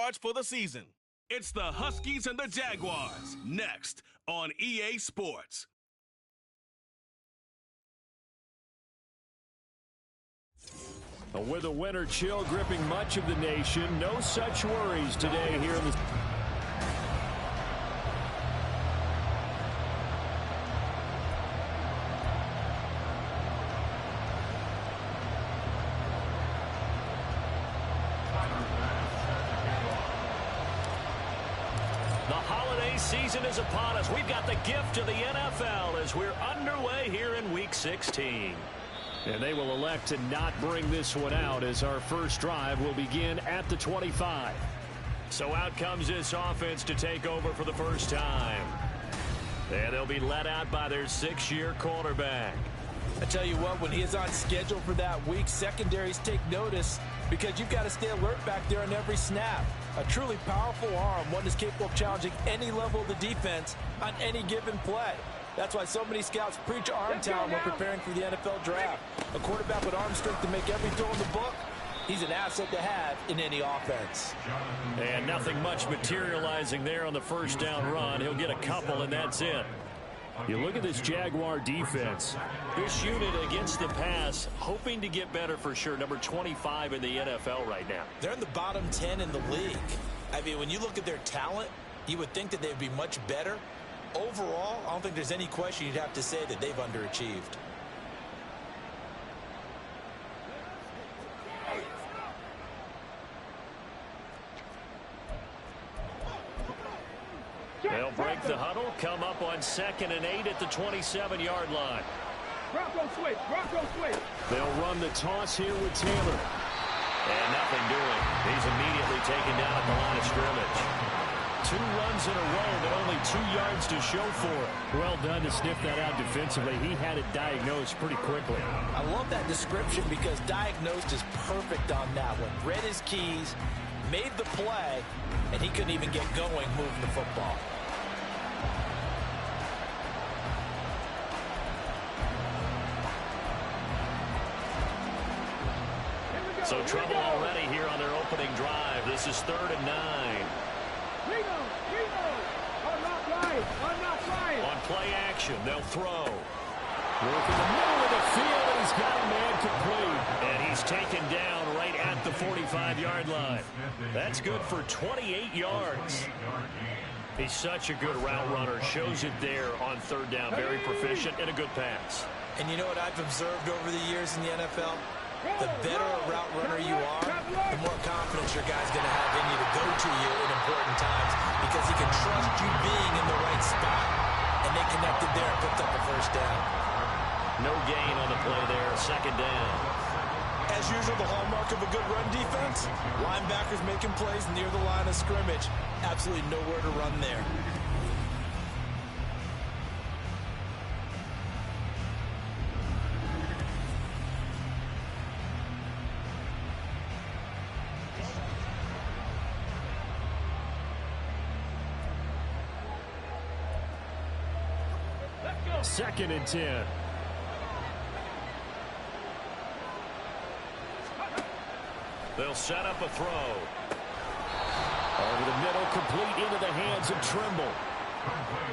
yards for the season. It's the Huskies and the Jaguars, next on EA Sports. With a winter chill gripping much of the nation, no such worries today here in the... The holiday season is upon us. We've got the gift of the NFL as we're underway here in Week 16. And they will elect to not bring this one out as our first drive will begin at the 25. So out comes this offense to take over for the first time. And they'll be led out by their 6-year quarterback. I tell you what, when he is on schedule for that week, secondaries take notice because you've got to stay alert back there on every snap. A truly powerful arm, one that's capable of challenging any level of the defense on any given play. That's why so many scouts preach arm talent when preparing for the NFL draft. A quarterback with arm strength to make every throw in the book, he's an asset to have in any offense. And nothing much materializing there on the first down run. He'll get a couple, and that's it. You look at this Jaguar defense. This unit against the pass, hoping to get better for sure. Number 25 in the NFL right now. They're in the bottom 10 in the league. I mean, when you look at their talent, you would think that they'd be much better. Overall, I don't think there's any question you'd have to say that they've underachieved. They'll break the huddle, come up on 2nd and 8 at the 27-yard line. Bronco switch. They'll run the toss here with Taylor. And nothing doing. He's immediately taken down at the line of scrimmage. 2 runs in a row, but only 2 yards to show for it. Well done to sniff that out defensively. He had it diagnosed pretty quickly. I love that description because diagnosed is perfect on that one. Read his keys, made the play, and he couldn't even get going moving the football. So trouble already here on their opening drive. This is 3rd and 9. On play action, they'll throw. Work in the middle of the field, and he's got a man complete. And he's taken down right at the 45-yard line. That's good for 28 yards. He's such a good route runner. Shows it there on 3rd down. Very proficient and a good pass. And you know what I've observed over the years in the NFL? The better a route runner you are, the more confidence your guy's going to have in you to go to you in important times because he can trust you being in the right spot. And they connected there and picked up the first down. No gain on the play there, 2nd down. As usual, the hallmark of a good run defense, linebackers making plays near the line of scrimmage. Absolutely nowhere to run there. Second and 10. They'll set up a throw. Over the middle, complete into the hands of Trimble.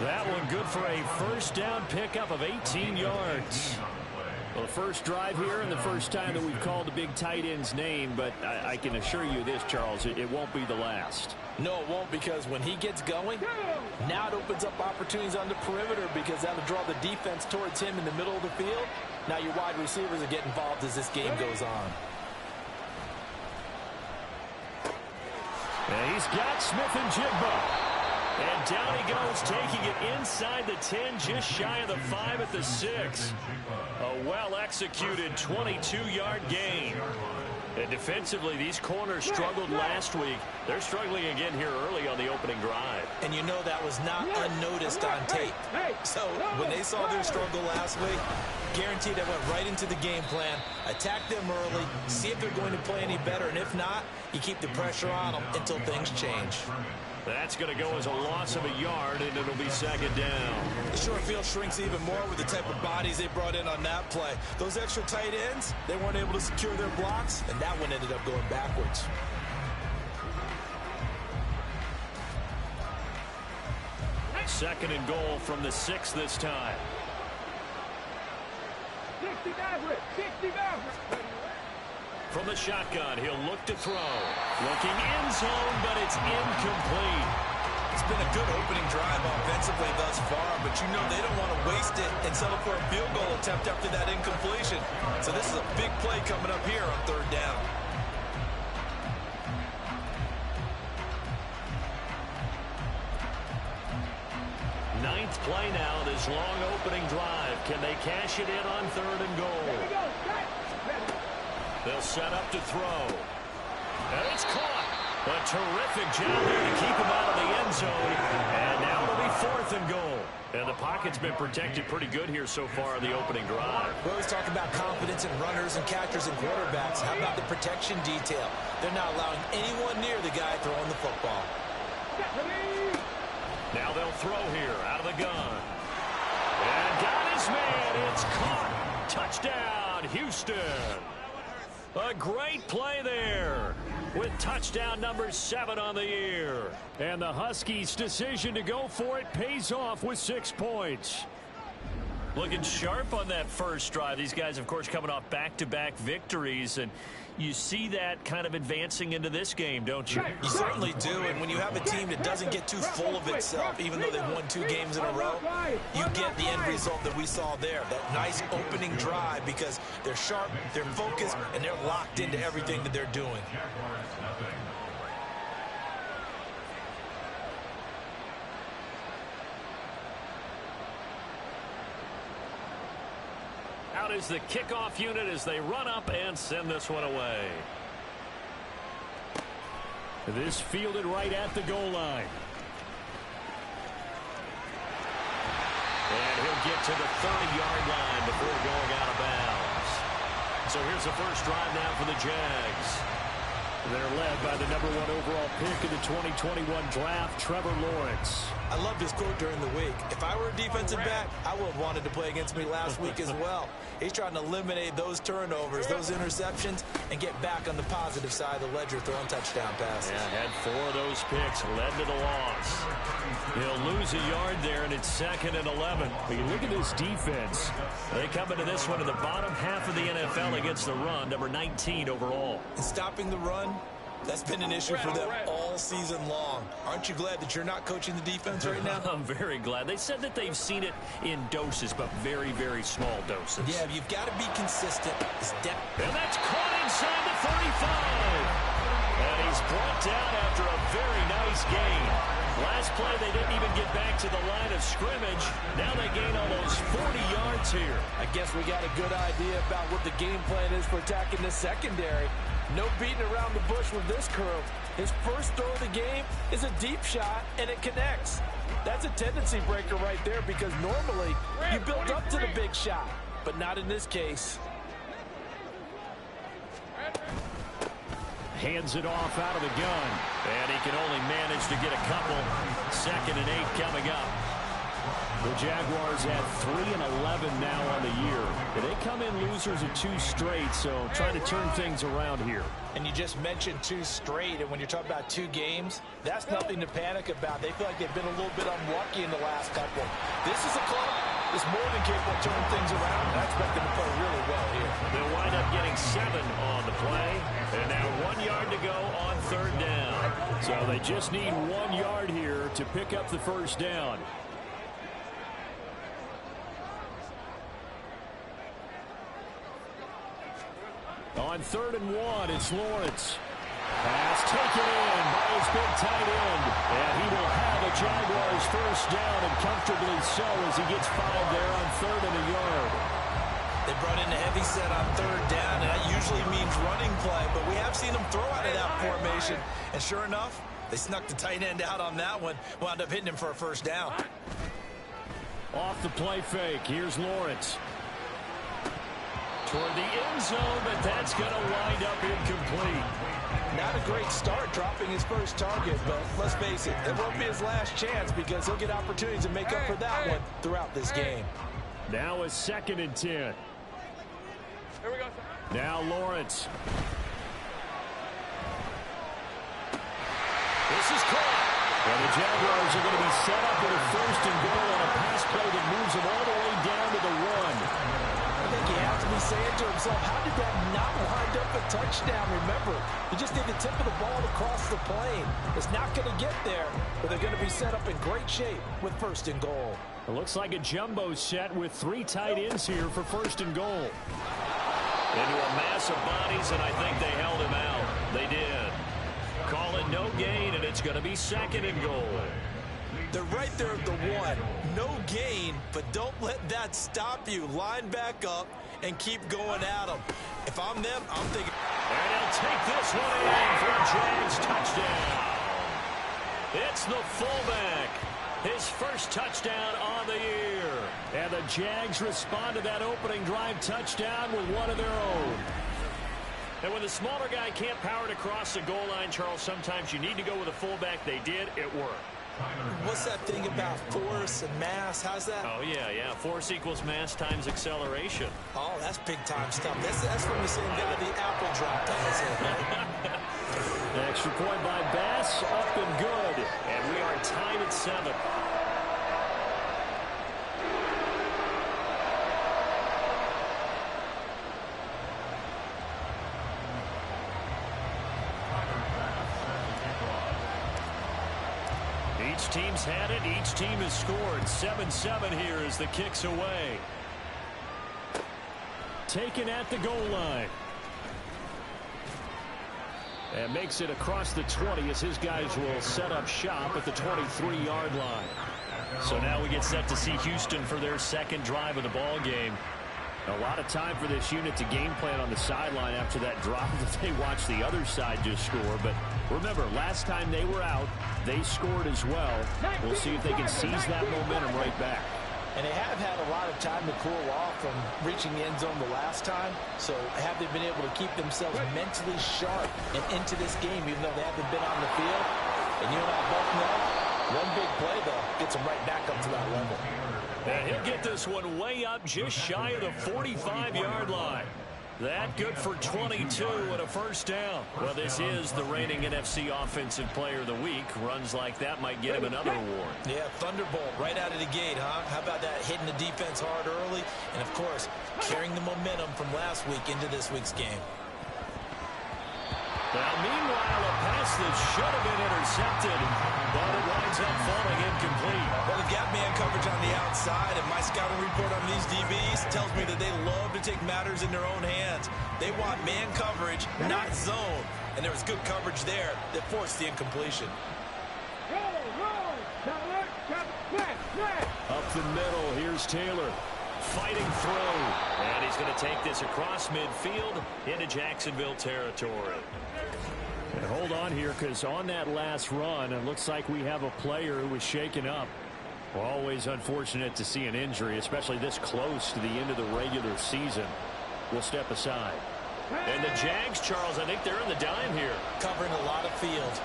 That one good for a first down pickup of 18 yards. Well, the first drive here and the first time that we've called the big tight end's name, but I can assure you this, Charles, it won't be the last. No, it won't, because when he gets going, now it opens up opportunities on the perimeter because that'll draw the defense towards him in the middle of the field. Now your wide receivers will get involved as this game goes on. And he's got Smith and Jigba. And down he goes, taking it inside the 10, just shy of the 5 at the 6. A well-executed 22-yard gain. And defensively, these corners struggled last week. They're struggling again here early on the opening drive. And you know that was not unnoticed on tape. So when they saw their struggle last week, guaranteed they went right into the game plan, attack them early, see if they're going to play any better, and if not, you keep the pressure on them until things change. That's going to go as a loss of a yard, and it'll be 2nd down. The short field shrinks even more with the type of bodies they brought in on that play. Those extra tight ends, they weren't able to secure their blocks, and that one ended up going backwards. Second and goal from the 6 this time. 60 Maverick, 60 Maverick. From the shotgun, he'll look to throw. Looking end zone, but it's incomplete. It's been a good opening drive offensively thus far, but you know they don't want to waste it and settle for a field goal attempt after that incompletion. So this is a big play coming up here on third down. Ninth play now, this long opening drive. Can they cash it in on third and goal? They'll set up to throw. And it's caught. A terrific job here to keep him out of the end zone. And now it'll be fourth and goal. And the pocket's been protected pretty good here so far in the opening drive. We always talk about confidence in runners and catchers and quarterbacks. How about the protection detail? They're not allowing anyone near the guy throwing the football. Now they'll throw here out of the gun. And got his man. It's caught. Touchdown, Houston. A great play there with touchdown number 7 on the year. And the Huskies' decision to go for it pays off with 6 points. Looking sharp on that first drive. These guys, of course, coming off back-to-back victories, and you see that kind of advancing into this game, don't you? You certainly do, and when you have a team that doesn't get too full of itself, even though they've won 2 games in a row, you get the end result that we saw there, that nice opening drive, because they're sharp, they're focused, and they're locked into everything that they're doing. Out is the kickoff unit as they run up and send this one away. This fielded right at the goal line. And he'll get to the 30-yard line before going out of bounds. So here's the first drive now for the Jags. They're led by the number 1 overall pick in the 2021 draft, Trevor Lawrence. I loved his quote during the week. If I were a defensive back, I would have wanted to play against me last week as well. He's trying to eliminate those turnovers, those interceptions, and get back on the positive side of the ledger throwing touchdown passes. Yeah, had 4 of those picks, led to the loss. He'll lose a yard there, and it's 2nd and 11. But you look at this defense. They come into this one in the bottom half of the NFL against the run, number 19 overall. And stopping the run, that's been an issue for them all season long. Aren't you glad that you're not coaching the defense right now? I'm very glad. They said that they've seen it in doses, but very, very small doses. Yeah, you've got to be consistent. And that's caught inside the 35. And he's brought down after a very nice gain. Last play, they didn't even get back to the line of scrimmage. Now they gain almost 40 yards here. I guess we got a good idea about what the game plan is for attacking the secondary. No beating around the bush with this crew. His first throw of the game is a deep shot, and it connects. That's a tendency breaker right there, because normally you build up to the big shot, but not in this case. Hands it off out of the gun, and he can only manage to get a couple. 2nd and 8 coming up. The Jaguars at 3 and 11 now on the year. They come in losers of 2 straight, so trying to turn things around here. And you just mentioned 2 straight, and when you're talking about 2 games, that's nothing to panic about. They feel like they've been a little bit unlucky in the last couple. This is a club that's more than capable of turning things around, and I expect them to play really well here. They'll wind up getting 7 on the play, and now 1 yard to go on third down. So they just need 1 yard here to pick up the first down. On 3rd and 1, it's Lawrence. Pass taken in by his big tight end. And he will have a Jaguars first down, and comfortably so, as he gets 5 there on 3rd and a yard. They brought in a heavy set on 3rd down, and that usually means running play, but we have seen them throw out of that formation. And sure enough, they snuck the tight end out on that one, wound up hitting him for a first down. Off the play fake, here's Lawrence. Toward the end zone, but that's going to wind up incomplete. Not a great start dropping his first target, but let's face it, it won't be his last chance, because he'll get opportunities to make up for that one throughout this game. Now a 2nd and 10. Here we go. Now Lawrence. This is caught. And the Jaguars are going to be set up with a first and goal on a pass play that moves them all the way down to the 1. I think he has to be saying to himself, how did that not wind up a touchdown? Remember, you just need the tip of the ball to cross the plane. It's not going to get there, but they're going to be set up in great shape with first and goal. It looks like a jumbo set with 3 tight ends here for first and goal. Into a mass of bodies, and I think they held him out. They did. Call it no gain, and it's going to be second and goal. They're right there at the 1. No gain, but don't let that stop you. Line back up and keep going at them. If I'm them, I'm thinking. And he'll take this one in for a Jags touchdown. It's the fullback. His first touchdown on the year. And the Jags respond to that opening drive touchdown with one of their own. And when the smaller guy can't power it across the goal line, Charles, sometimes you need to go with a fullback. They did. It worked. What's that thing about force and mass? How's that? Oh, yeah. Force equals mass times acceleration. Oh, that's big-time stuff. That's from the same guy the apple dropped on his head, right? Extra point by Bass, up and good. And we are tied at 7. Each team's had it. Each team has scored. 7-7 here as the kick's away. Taken at the goal line. And makes it across the 20 as his guys will set up shop at the 23-yard line. So now we get set to see Houston for their second drive of the ball game. A lot of time for this unit to game plan on the sideline after that drop that they watched the other side just score. But remember, last time they were out, they scored as well. We'll see if they can seize that momentum right back. And they have had a lot of time to cool off from reaching the end zone the last time. So have they been able to keep themselves mentally sharp and into this game, even though they haven't been on the field? And you and I both know, one big play, though, gets them right back up to that level. And he'll get this one way up just shy of the 45-yard line. That good for 22 and a first down. Well, this is the reigning NFC Offensive Player of the Week. Runs like that might get him another award. Yeah, Thunderbolt right out of the gate, huh? How about that, hitting the defense hard early? And, of course, carrying the momentum from last week into this week's game. Now, meanwhile, a pass that should have been intercepted, but it winds up falling incomplete. Well, they've got man coverage on the outside, and my scouting report on these DBs tells me that they love to take matters in their own hands. They want man coverage, not zone. And there was good coverage there that forced the incompletion. Up the middle, here's Taylor. Fighting through, and he's going to take this across midfield into Jacksonville territory. And hold on here, because on that last run, it looks like we have a player who was shaken up. Always unfortunate to see an injury, especially this close to the end of the regular season. We'll step aside. And the Jags, Charles, I think they're in the dime here. Covering a lot of field.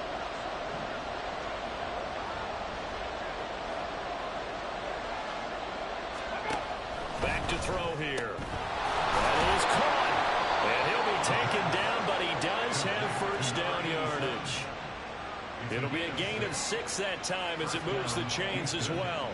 Back to throw here. That is caught. And he'll be taken down, but he does have first down yardage. It'll be a gain of 6 that time as it moves the chains as well.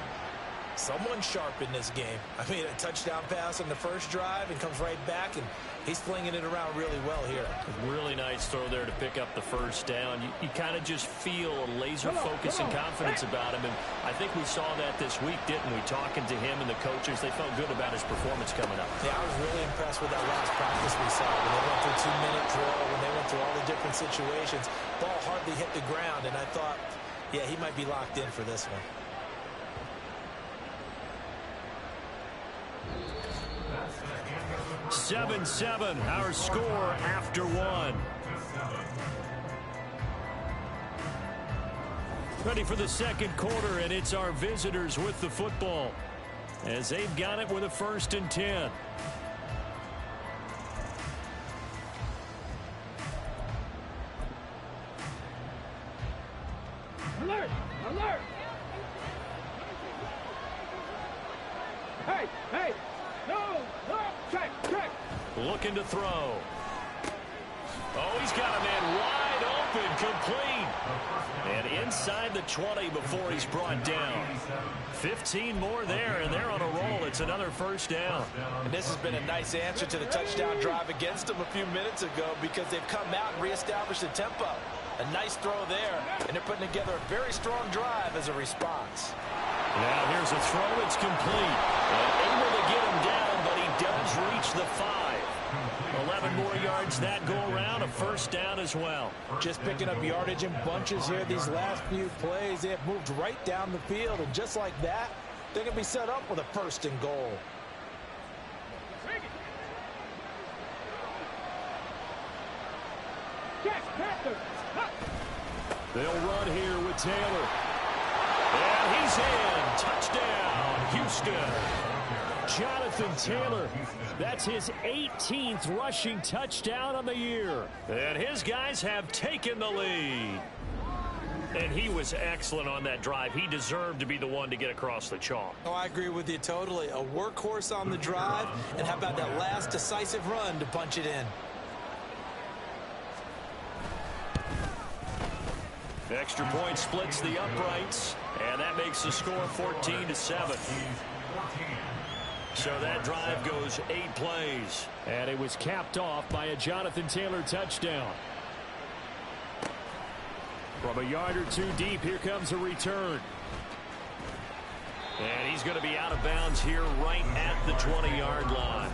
Someone sharp in this game. I mean, a touchdown pass on the first drive and comes right back, and he's flinging it around really well here. Really nice throw there to pick up the first down. You kind of just feel a laser focus and confidence about him, and I think we saw that this week, didn't we? Talking to him and the coaches, they felt good about his performance coming up. Yeah, I was really impressed with that last practice we saw when they went through 2-minute drill, when they went through all the different situations. Ball hardly hit the ground, and I thought, yeah, he might be locked in for this one. 7-7, our score after 1. Ready for the second quarter, and it's our visitors with the football as they've got it with a 1st and 10. Alert! Alert! Hey! Hey! No! No! Check! Check! Looking to throw. Oh, he's got a man wide open. open, complete. And inside the 20 before he's brought down. 15 more there, and they're on a roll. It's another first down. And this has been a nice answer to the touchdown drive against them a few minutes ago because they've come out and reestablished the tempo. A nice throw there, and they're putting together a very strong drive as a response. Now here's a throw. It's complete. And able to get him down, but he does reach the 5. 11 more yards that go around, a first down as well. Just picking up yardage in bunches here these last few plays. They have moved right down the field, and just like that, they're going to be set up with a first and goal. They'll run here with Taylor. And he's in. Touchdown, Houston. Jonathan Taylor, that's his 18th rushing touchdown on the year. And his guys have taken the lead. And he was excellent on that drive. He deserved to be the one to get across the chalk. Oh, I agree with you totally. A workhorse on the drive, and how about that last decisive run to punch it in? Extra point splits the uprights, and that makes the score 14-7. So that drive goes 8 plays. And it was capped off by a Jonathan Taylor touchdown. From a yard or 2 deep, here comes a return. And he's going to be out of bounds here right at the 20-yard line.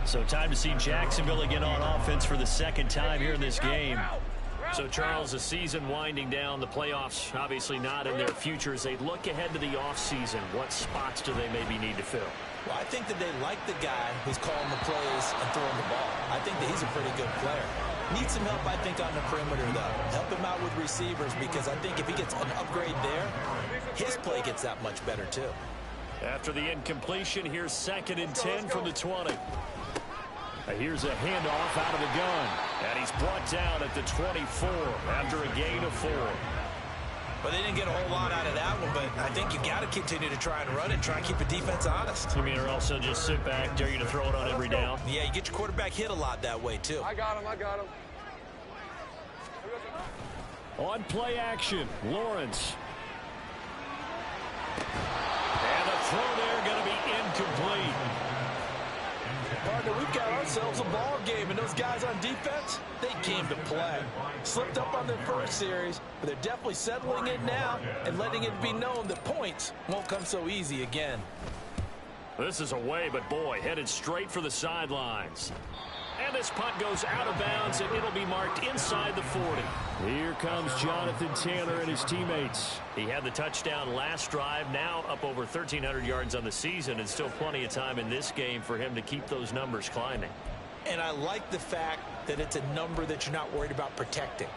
So time to see Jacksonville again on offense for the second time here in this game. So, Charles, the season winding down, the playoffs obviously not in their future. As they look ahead to the offseason, what spots do they maybe need to fill? Well, I think that they like the guy who's calling the plays and throwing the ball. I think that he's a pretty good player. Needs some help, I think, on the perimeter, though. Help him out with receivers because I think if he gets an upgrade there, his play gets that much better, too. After the incompletion, here's 2nd and 10 from the 20. Here's a handoff out of the gun. And he's brought down at the 24 after a gain of 4. Well, they didn't get a whole lot out of that one, but I think you got to continue to try and run it, try and keep the defense honest. You mean, or also just sit back, dare you to throw it on every down? Yeah, you get your quarterback hit a lot that way, too. I got him. On play action, Lawrence. And the throw there going to be incomplete. Partner, we've got ourselves a ball game, and those guys on defense, they came to play. Slipped up on their first series, but they're definitely settling in now and letting it be known that points won't come so easy again. This is away, but boy, headed straight for the sidelines. And this punt goes out of bounds, and it'll be marked inside the 40. Here comes Jonathan Taylor and his teammates. He had the touchdown last drive, now up over 1,300 yards on the season, and still plenty of time in this game for him to keep those numbers climbing. And I like the fact that it's a number that you're not worried about protecting.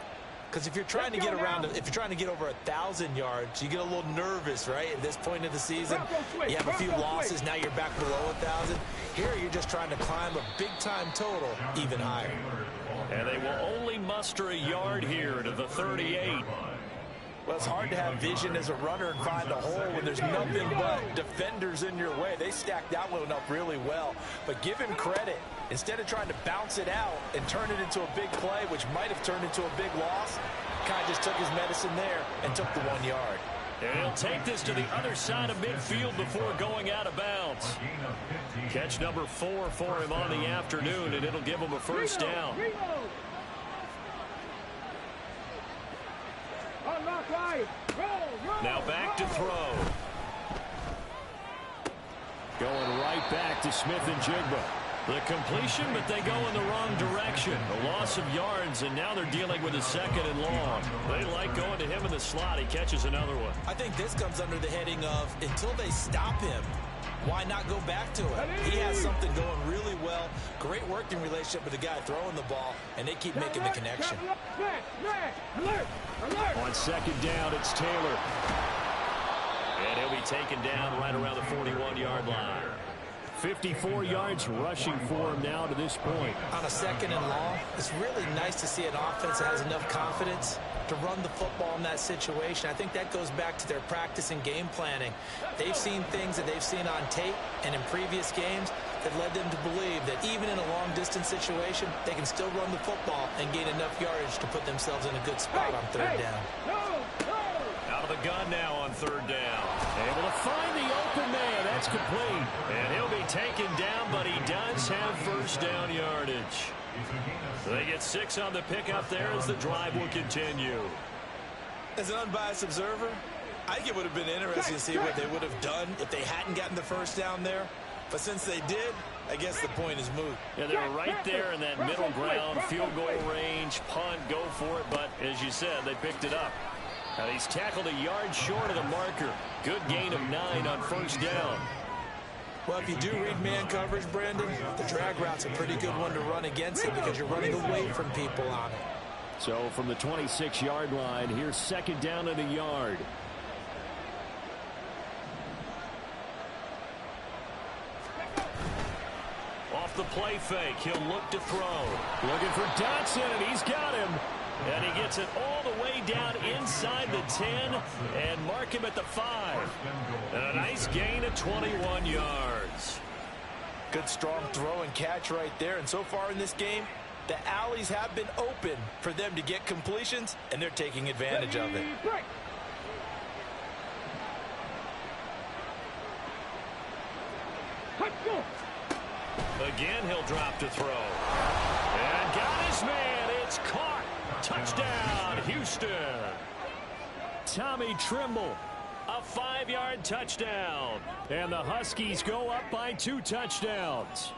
Because if you're trying to get around, if you're trying to get over 1,000 yards, you get a little nervous, right? At this point of the season, you have a few losses. Now you're back below 1,000. Here, you're just trying to climb a big-time total even higher. And they will only muster a yard here to the 38. Well, it's hard to have vision as a runner and find a hole when there's nothing but defenders in your way. They stacked that one up really well. But give him credit. Instead of trying to bounce it out and turn it into a big play, which might have turned into a big loss, kind of just took his medicine there and took the 1 yard. And he'll take this to the other side of midfield before going out of bounds. Catch number 4 for him on the afternoon, and it'll give him a first down. Now back to throw. Going right back to Smith and Jigba. The completion, but they go in the wrong direction. A loss of yards, and now they're dealing with a 2nd and long. They like going to him in the slot. He catches another one. I think this comes under the heading of until they stop him, why not go back to him? He has something going really well. Great working relationship with the guy throwing the ball, and they keep making the connection. On 2nd down, it's Taylor. And he'll be taken down right around the 41-yard line. 54 yards rushing for him now to this point. On a 2nd and long, it's really nice to see an offense that has enough confidence to run the football in that situation. I think that goes back to their practice and game planning. They've seen things that they've seen on tape and in previous games that led them to believe that even in a long-distance situation, they can still run the football and gain enough yardage to put themselves in a good spot on third down. Out of the gun now on third down. Able to find the open man. That's complete. And he'll be taken down, but he does have first down yardage. They get 6 on the pickup there as the drive will continue. As an unbiased observer, I think it would have been interesting to see what they would have done if they hadn't gotten the first down there. But since they did, I guess the point is moot. Yeah, they were right there in that middle ground, field goal range, punt, go for it. But as you said, they picked it up. Now he's tackled a yard short of the marker. Good gain of 9 on first down. Well, if you do read man coverage, Brandon, the drag route's a pretty good one to run against it because you're running away from people on it. So from the 26-yard line, here's second down and a yard. Off the play fake, he'll look to throw. Looking for Dotson, and he's got him. And he gets it all the way down inside the 10 and mark him at the 5. And a nice gain of 21 yards. Good strong throw and catch right there. And so far in this game, the alleys have been open for them to get completions, and they're taking advantage of it. Again, he'll drop to throw. And got his man. It's caught. Touchdown, Houston. Tommy Trimble. A 5-yard touchdown. And the Huskies go up by 2 touchdowns.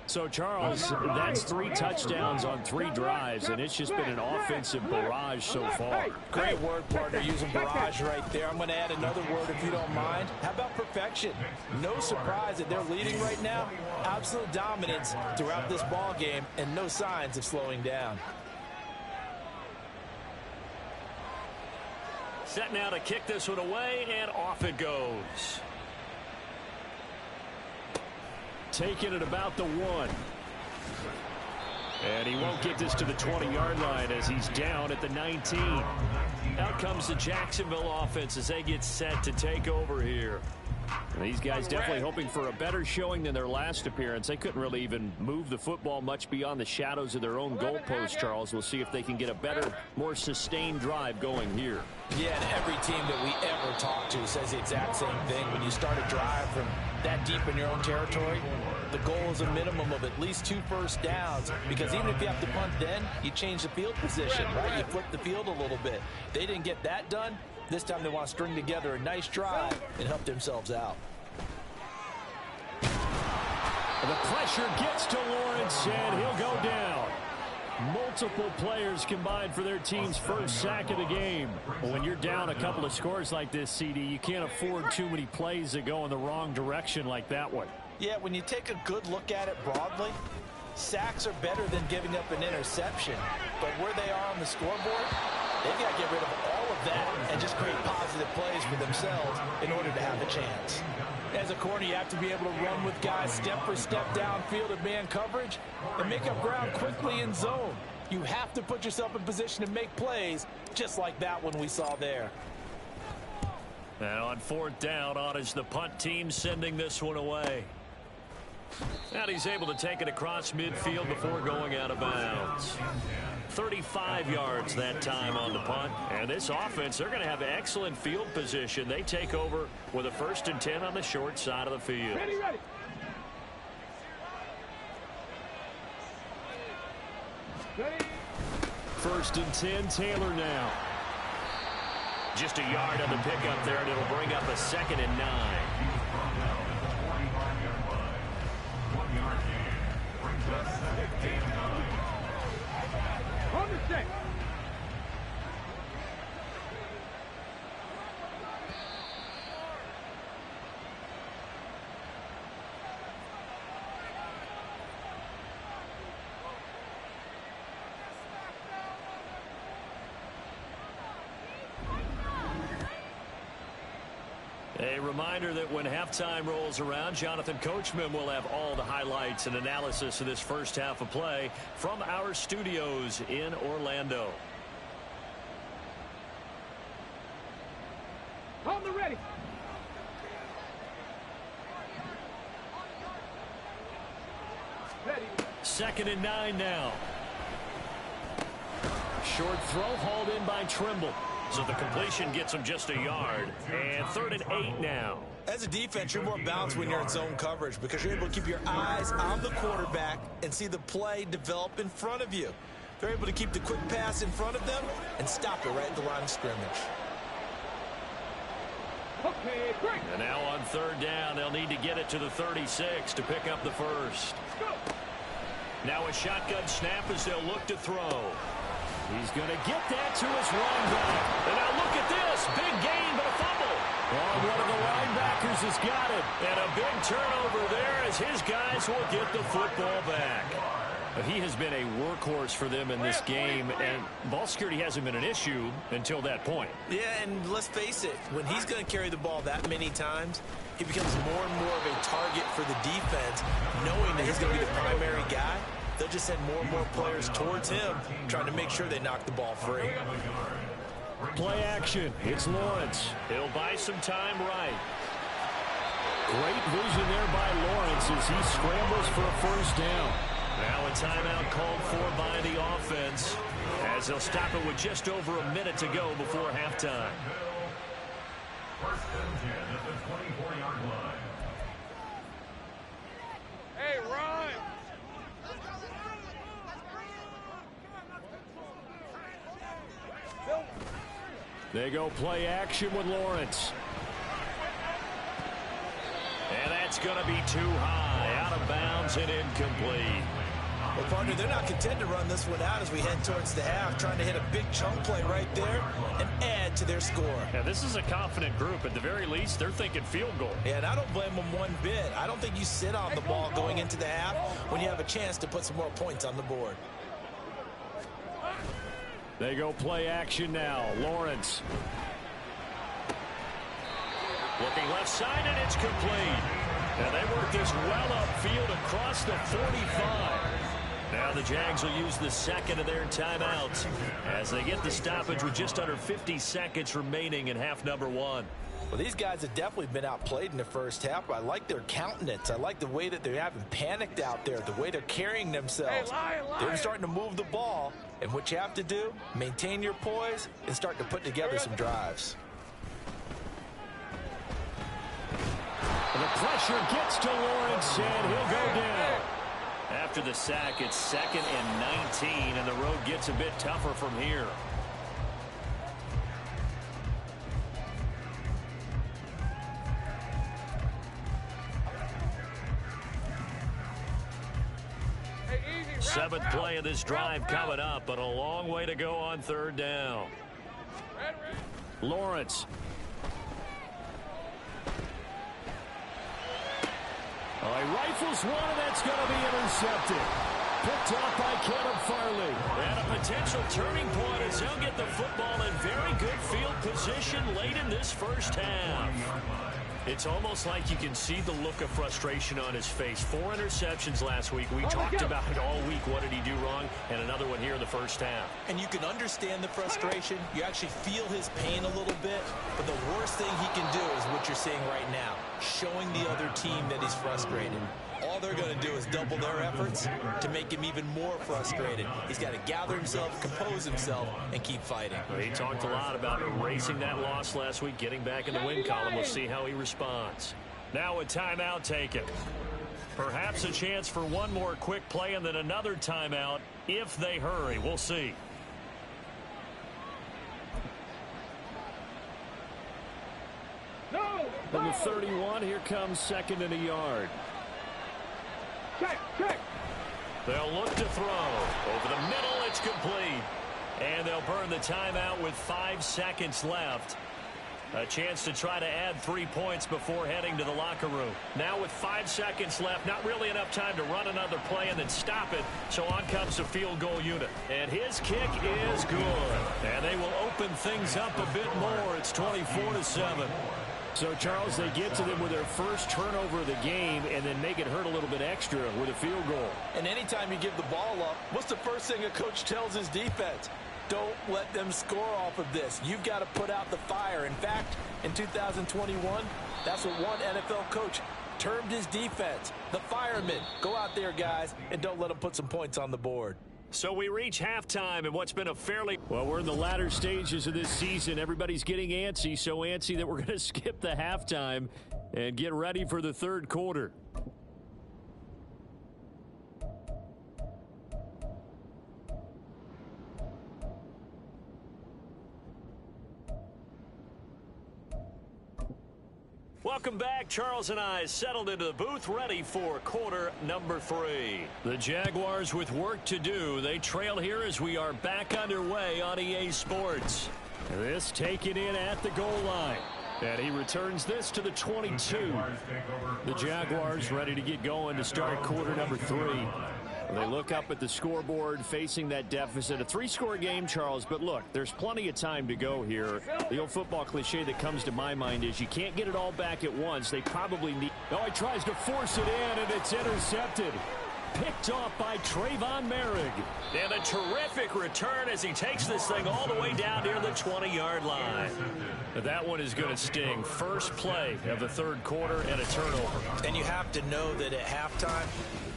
So, Charles, that's 3 touchdowns on 3 drives, and it's just been an offensive barrage so far. Great word, partner, using barrage right there. I'm going to add another word if you don't mind. How about perfection? No surprise that they're leading right now. Absolute dominance throughout this ball game, and no signs of slowing down. Set now to kick this one away, and off it goes. Taking it about the 1. And he won't get this to the 20-yard line as he's down at the 19. Out comes the Jacksonville offense as they get set to take over here. And these guys definitely hoping for a better showing than their last appearance. They couldn't really even move the football much beyond the shadows of their own goalpost, Charles. We'll see if they can get a better, more sustained drive going here. Yeah, and every team that we ever talk to says the exact same thing. When you start a drive from that deep in your own territory, the goal is a minimum of at least 2 first downs, because even if you have to punt then, you change the field position, right? You flip the field a little bit. They didn't get that done. This time they want to string together a nice drive and help themselves out. The pressure gets to Lawrence, and he'll go down. Multiple players combined for their team's first sack of the game. When you're down a couple of scores like this, CD, you can't afford too many plays that go in the wrong direction like that one. Yeah, when you take a good look at it broadly, sacks are better than giving up an interception. But where they are on the scoreboard, they've got to get rid of all of that and just create positive plays for themselves in order to have a chance. As a corner, you have to be able to run with guys step for step downfield in man coverage and make up ground quickly in zone. You have to put yourself in position to make plays just like that one we saw there. And on 4th down, on is the punt team sending this one away. And he's able to take it across midfield before going out of bounds. 35 yards that time on the punt. And this offense, they're going to have excellent field position. They take over with a 1st and 10 on the short side of the field. Ready, ready. Ready. 1st and 10, Taylor now. Just a yard on the pickup there, and it'll bring up a 2nd and 9. On the set. A reminder that when halftime rolls around, Jonathan Coachman will have all the highlights and analysis of this first half of play from our studios in Orlando. On the ready. 2nd and 9 now. Short throw hauled in by Trimble. So the completion gets him just a yard. And 3rd and 8 now. As a defense, you're more balanced when you're in zone coverage because you're able to keep your eyes on the quarterback and see the play develop in front of you. They're able to keep the quick pass in front of them and stop it right at the line of scrimmage. Okay, break. And now on 3rd down, they'll need to get it to the 36 to pick up the first. Now a shotgun snap as they'll look to throw. He's going to get that to his running back. And now look at this. Big gain, but a fumble. Oh, one of the linebackers has got it. And a big turnover there as his guys will get the football back. He has been a workhorse for them in this game, and ball security hasn't been an issue until that point. Yeah, and let's face it, when he's going to carry the ball that many times, he becomes more and more of a target for the defense, knowing that he's going to be the primary guy. They'll just send more and more players towards him, trying to make sure they knock the ball free. Play action. It's Lawrence. He'll buy some time right. Great vision there by Lawrence as he scrambles for a first down. Now a timeout called for by the offense as they'll stop it with just over a minute to go before halftime. 1st and 10 at the 24-yard line. Hey, Ron. They go play action with Lawrence. And that's going to be too high, out of bounds and incomplete. Well, partner, they're not content to run this one out as we head towards the half, trying to hit a big chunk play right there and add to their score. Yeah, this is a confident group. At the very least, they're thinking field goal. Yeah, and I don't blame them one bit. I don't think you sit on the ball going into the half when you have a chance to put some more points on the board. They go play action now. Lawrence. Looking left side, and it's complete. And they work this well upfield across the 45. Now the Jags will use the second of their timeouts as they get the stoppage with just under 50 seconds remaining in half number 1. Well, these guys have definitely been outplayed in the first half. I like their countenance. I like the way that they haven't panicked out there, the way they're carrying themselves. They're starting to move the ball. And what you have to do, maintain your poise and start to put together some drives. And the pressure gets to Lawrence, and he'll go down. After the sack, it's 2nd and 19, and the road gets a bit tougher from here. Seventh play of this drive coming up, but a long way to go on 3rd down. Lawrence. Oh, he rifles one, and that's going to be intercepted. Picked off by Caleb Farley. And a potential turning point as he'll get the football in very good field position late in this first half. It's almost like you can see the look of frustration on his face. 4 interceptions last week. We talked about it all week. What did he do wrong? And another one here in the first half. And you can understand the frustration. You actually feel his pain a little bit. But the worst thing he can do is what you're seeing right now, showing the other team that he's frustrated. All they're going to do is double their efforts to make him even more frustrated. He's got to gather himself, compose himself, and keep fighting. He talked a lot about erasing that loss last week, getting back in the win column. We'll see how he responds. Now a timeout taken. Perhaps a chance for one more quick play and then another timeout if they hurry. We'll see. From the 31, here comes 2nd and a yard. Check. They'll look to throw. Over the middle, it's complete. And they'll burn the timeout with 5 seconds left. A chance to try to add 3 points before heading to the locker room. Now with 5 seconds left, not really enough time to run another play and then stop it. So on comes the field goal unit. And his kick is good. And they will open things up a bit more. It's 24-7. So, Charles, they get to them with their first turnover of the game and then make it hurt a little bit extra with a field goal. And anytime you give the ball up, what's the first thing a coach tells his defense? Don't let them score off of this. You've got to put out the fire. In fact, in 2021, that's what one NFL coach termed his defense. The firemen. Go out there, guys, and don't let them put some points on the board. So we reach halftime in what's been a fairly... Well, we're in the latter stages of this season. Everybody's getting antsy, so antsy that we're going to skip the halftime and get ready for the third quarter. Welcome back. Charles and I settled into the booth, ready for quarter number 3. The Jaguars with work to do. They trail here as we are back underway on EA Sports. This taken in at the goal line. And he returns this to the 22. The Jaguars ready to get going to start quarter number 3. They look up at the scoreboard facing that deficit. A 3-score game, Charles, but look, there's plenty of time to go here. The old football cliche that comes to my mind is you can't get it all back at once. They probably need... Oh, he tries to force it in, and it's intercepted. Picked off by Trayvon Merrick. And a terrific return as he takes this thing all the way down near the 20-yard line. That one is going to sting. First play of the third quarter and a turnover. And you have to know that at halftime,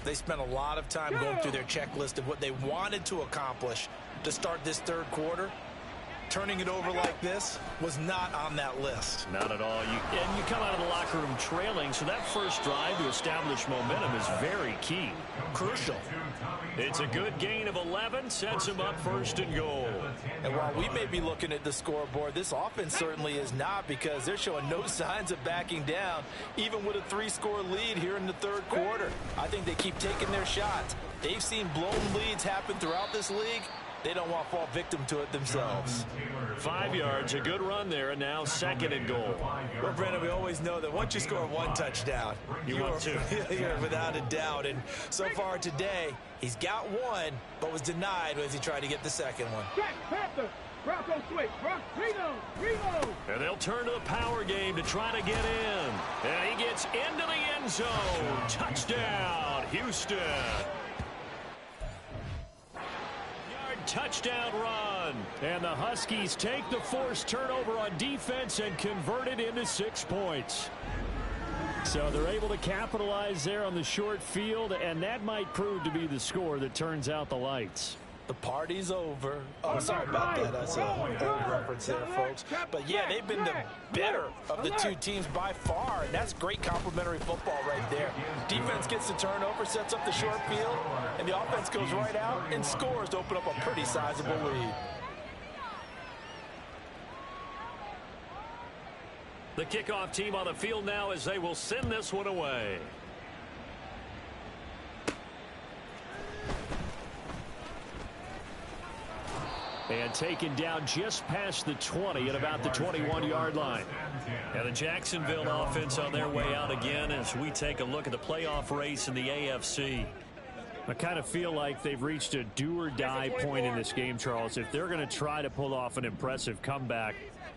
they spent a lot of time going through their checklist of what they wanted to accomplish to start this third quarter. Turning it over like this was not on that list. Not at all. And you come out of the locker room trailing, so that first drive to establish momentum is very key. Crucial. It's a good gain of 11, sets him up first and goal. And while we may be looking at the scoreboard, this offense certainly is not, because they're showing no signs of backing down, even with a 3-score lead here in the third quarter. I think they keep taking their shots. They've seen blown leads happen throughout this league. They don't want to fall victim to it themselves. 5 yards, a good run there, and now second and goal. Well, Brandon, we always know that once you score 1 touchdown, you want two. You're without a doubt. And so far today, he's got 1, but was denied as he tried to get the second one. And they'll turn to the power game to try to get in. And he gets into the end zone. Touchdown, Houston. Touchdown run. And the Huskies take the forced turnover on defense and convert it into 6 points. So they're able to capitalize there on the short field, and that might prove to be the score that turns out the lights. The party's over. Oh, sorry about that. That's a old reference there, folks. But, yeah, they've been the better of the two teams by far, and that's great complimentary football right there. Defense gets the turnover, sets up the short field, and the offense goes right out and scores to open up a pretty sizable lead. The kickoff team on the field now as they will send this one away. And taken down just past the 20 at about the 21-yard line. And the Jacksonville offense on their way out again as we take a look at the playoff race in the AFC. I kind of feel like they've reached a do-or-die point in this game, Charles. If they're going to try to pull off an impressive comeback,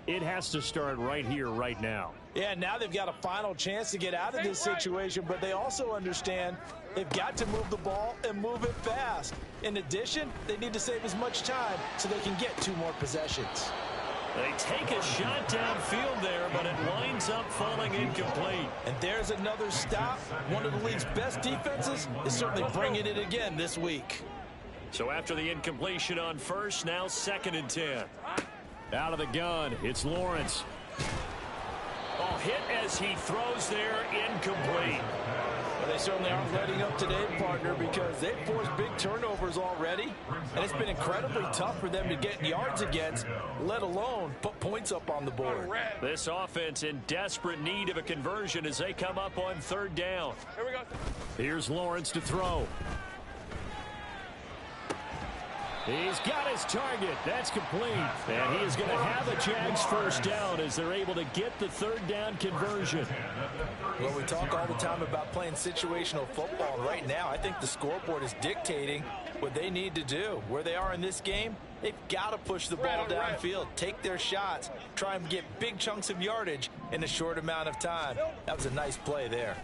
it has to start right here, right now. Yeah, now they've got a final chance to get out of this situation, but they also understand they've got to move the ball and move it fast. In addition, they need to save as much time so they can get 2 more possessions. They take a shot downfield there, but it winds up falling incomplete. And there's another stop. One of the league's best defenses is certainly bringing it again this week. So after the incompletion on first, now 2nd and 10. Out of the gun, it's Lawrence. Oh, hit as he throws there, incomplete. Well, they certainly aren't letting up today, partner, because they've forced big turnovers already, and it's been incredibly tough for them to get yards against, let alone put points up on the board. This offense in desperate need of a conversion as they come up on 3rd down. Here we go. Here's Lawrence to throw. He's got his target. That's complete. And he is going to have the Jags first down as they're able to get the 3rd down conversion. Well, we talk all the time about playing situational football. Right now, I think the scoreboard is dictating what they need to do. Where they are in this game, they've got to push the ball downfield, take their shots, try and get big chunks of yardage in a short amount of time. That was a nice play there.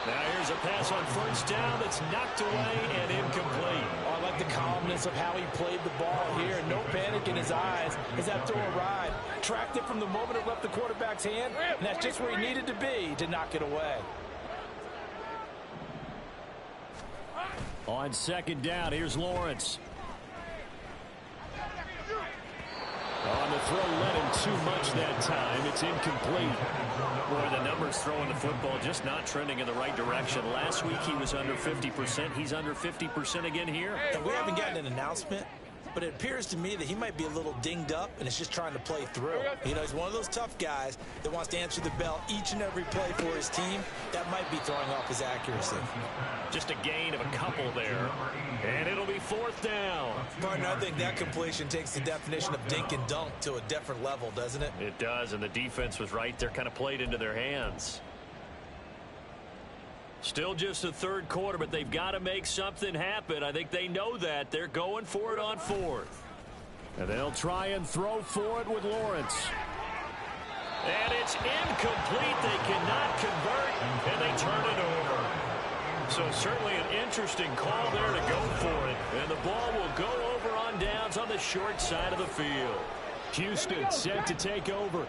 Now here's a pass on 1st down that's knocked away and incomplete. Oh, I like like the calmness of how he played the ball here. No panic in his eyes as that throw arrived. Tracked it from the moment it left the quarterback's hand, and that's just where he needed to be to knock it away. On second down, here's Lawrence. On the throw, led him too much that time. It's incomplete. Boy, the numbers throwing the football just not trending in the right direction. Last week he was under 50%. He's under 50% again here. And we haven't gotten an announcement, but it appears to me that he might be a little dinged up and is just trying to play through. You know, he's one of those tough guys that wants to answer the bell each and every play for his team. That might be throwing off his accuracy. Just a gain of a couple there. And it'll be fourth down. Partner, I think that completion takes the definition of dink and dunk to a different level, doesn't it? It does, and the defense was right there, kind of played into their hands. Still just the third quarter, but they've got to make something happen. I think they know that. They're going for it on fourth. And they'll try and throw for it with Lawrence. And it's incomplete. They cannot convert, and they turn it over. So certainly an interesting call there to go for it. And the ball will go over on downs on the short side of the field. Houston set to take over.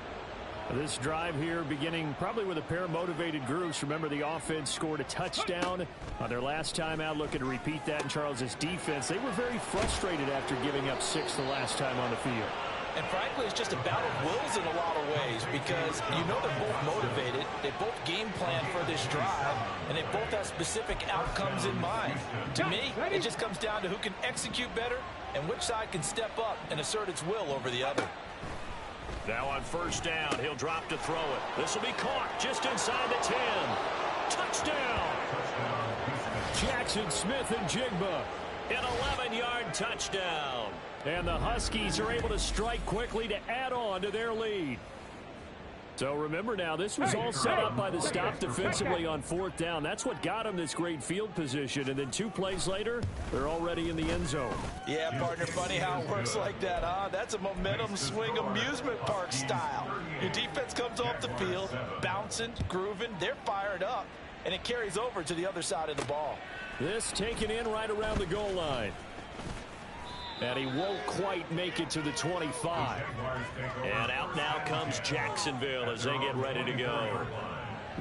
This drive here beginning probably with a pair of motivated groups. Remember, the offense scored a touchdown on their last time out, looking to repeat that in Charles's defense. They were very frustrated after giving up 6 the last time on the field. And frankly, it's just a battle of wills in a lot of ways because you know they're both motivated. They both game plan for this drive, and they both have specific outcomes in mind. To me, it just comes down to who can execute better and which side can step up and assert its will over the other. Now on first down, he'll drop to throw it. This will be caught just inside the 10. Touchdown! Jackson Smith and Jigba. An 11-yard touchdown. And the Huskies are able to strike quickly to add on to their lead. So remember now, this was all set up by the stop defensively on fourth down. That's what got them this great field position. And then 2 plays later, they're already in the end zone. Yeah, partner, funny how it works like that, huh? That's a momentum swing amusement park style. Your defense comes off the field, bouncing, grooving, they're fired up, and it carries over to the other side of the ball. This taken in right around the goal line. And he won't quite make it to the 25. And out now comes Jacksonville as they get ready to go.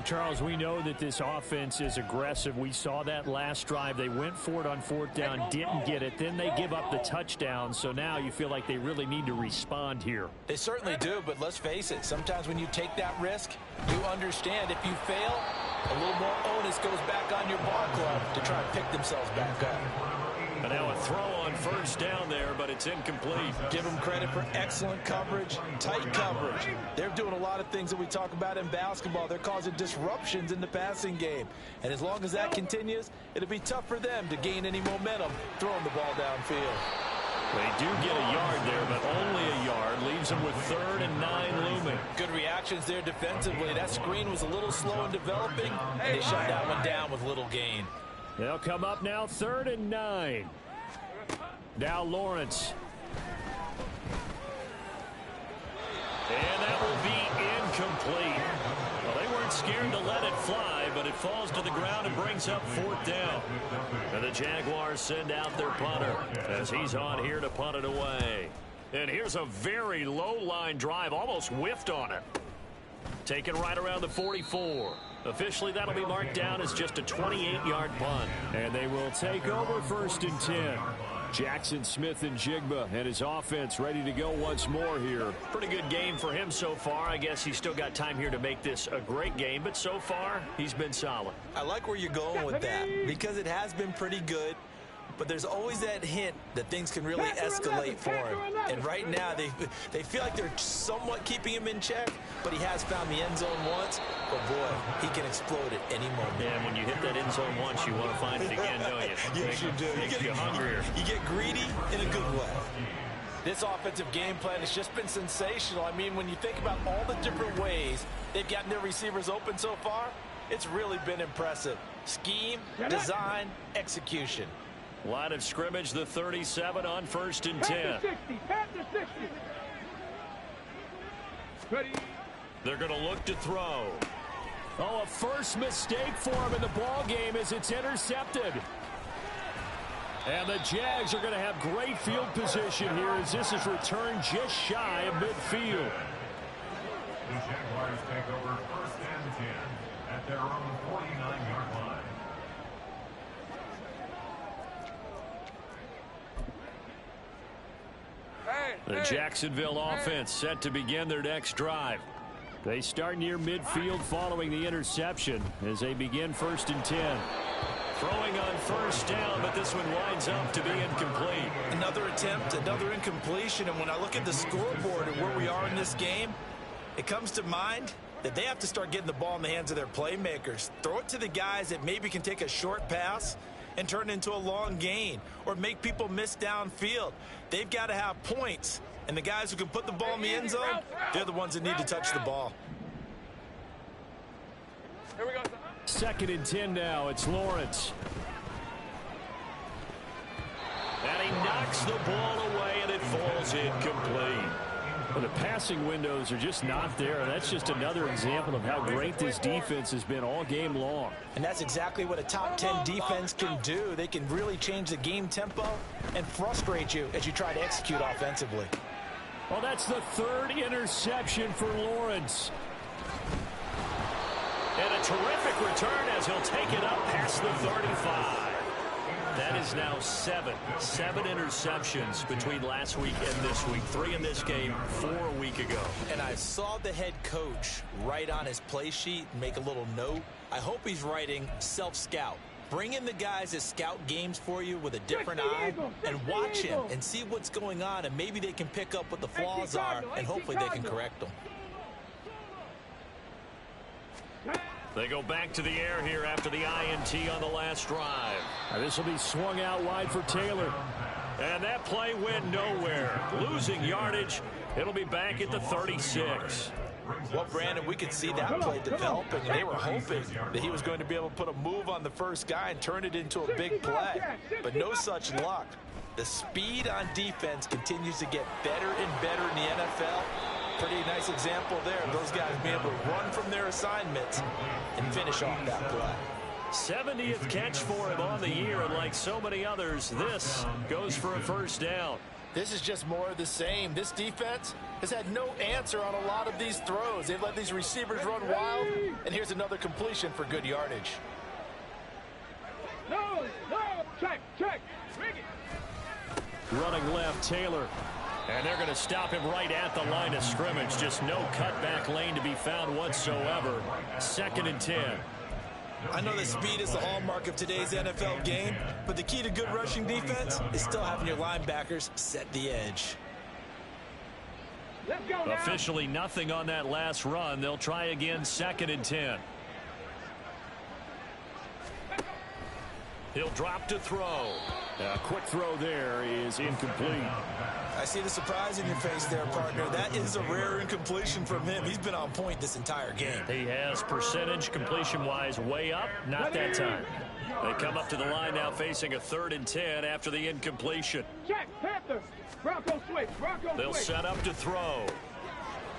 Charles, we know that this offense is aggressive. We saw that last drive. They went for it on fourth down, didn't get it. Then they give up the touchdown. So now you feel like they really need to respond here. They certainly do, but let's face it. Sometimes when you take that risk, you understand if you fail, a little more onus goes back on your ball club to try and pick themselves back up. And now a throw on first down there, but it's incomplete. Give them credit for excellent coverage, tight coverage. They're doing a lot of things that we talk about in basketball. They're causing disruptions in the passing game. And as long as that continues, it'll be tough for them to gain any momentum throwing the ball downfield. They do get a yard there, but only a yard. Leaves them with 3rd and 9 looming. Good reactions there defensively. That screen was a little slow in developing, and they shut that one down with little gain. They'll come up now 3rd and 9. Now Lawrence. And that will be incomplete. Well, they weren't scared to let it fly, but it falls to the ground and brings up 4th down. And the Jaguars send out their punter as he's on here to punt it away. And here's a very low-line drive, almost whiffed on it. Taken right around the 44. Officially, that'll be marked down as just a 28-yard punt. And they will take over 1st and 10. Jackson Smith and Jigba and his offense ready to go once more here. Pretty good game for him so far. I guess he's still got time here to make this a great game, but so far, he's been solid. I like where you're going with that because it has been pretty good. But there's always that hint that things can really escalate for him. And right now, they feel like they're somewhat keeping him in check, but he has found the end zone once. But, boy, he can explode at any moment. And when you hit that end zone once, you want to find it again, don't you? Yes, you do. You get hungrier. You get greedy in a good way. This offensive game plan has just been sensational. I mean, when you think about all the different ways they've gotten their receivers open so far, it's really been impressive. Scheme, design, execution. Line of scrimmage, the 37 on 1st and 10. They're going to look to throw. Oh, a first mistake for him in the ball game as it's intercepted. And the Jags are going to have great field position here as this is returned just shy of midfield. The Jaguars take over 1st and 10 at their own 49-yard line. The Jacksonville offense set to begin their next drive. They start near midfield following the interception as they begin 1st and 10. Throwing on 1st down, but this one winds up to be incomplete. Another attempt, another incompletion, and when I look at the scoreboard and where we are in this game, it comes to mind that they have to start getting the ball in the hands of their playmakers. Throw it to the guys that maybe can take a short pass and turn it into a long gain or make people miss downfield. They've got to have points, and the guys who can put the ball in the end zone, they're the ones that need to touch the ball. Here we go. 2nd and 10 now. It's Lawrence. And he knocks the ball away, and it falls incomplete. Well, the passing windows are just not there. That's just another example of how great this defense has been all game long. And that's exactly what a top 10 defense can do. They can really change the game tempo and frustrate you as you try to execute offensively. Well, that's the 3rd interception for Lawrence. And a terrific return as he'll take it up past the 35. That is now 7 interceptions between last week and this week. 3 in this game, 4 a week ago. And I saw the head coach write on his play sheet and make a little note. I hope he's writing self-scout. Bring in the guys that scout games for you with a different eye and watch him and see what's going on, and maybe they can pick up what the flaws are, and hopefully they can correct them. They go back to the air here after the INT on the last drive. Now this will be swung out wide for Taylor. And that play went nowhere. Losing yardage. It'll be back at the 36. Well, Brandon, we could see that play developing, and they were hoping that he was going to be able to put a move on the first guy and turn it into a big play. But no such luck. The speed on defense continues to get better and better in the NFL. Pretty nice example there of those guys being able to run from their assignments and finish off that play. 70th catch for him on the year, and like so many others, this goes for a 1st down. This is just more of the same. This defense has had no answer on a lot of these throws. They've let these receivers run wild, and here's another completion for good yardage. No, check, bring it. Running left, Taylor. And they're going to stop him right at the line of scrimmage. Just no cutback lane to be found whatsoever. 2nd and 10. I know that speed is the hallmark of today's NFL game, but the key to good rushing defense is still having your linebackers set the edge. Let's go now. Officially nothing on that last run. They'll try again, 2nd and 10. He'll drop to throw. A quick throw there is incomplete. I see the surprise in your face there, partner. That is a rare incompletion from him. He's been on point this entire game. He has percentage completion-wise way up. Not that time. They come up to the line now facing a 3rd and 10 after the incompletion. Check, Panther. Bronco switch. They'll set up to throw.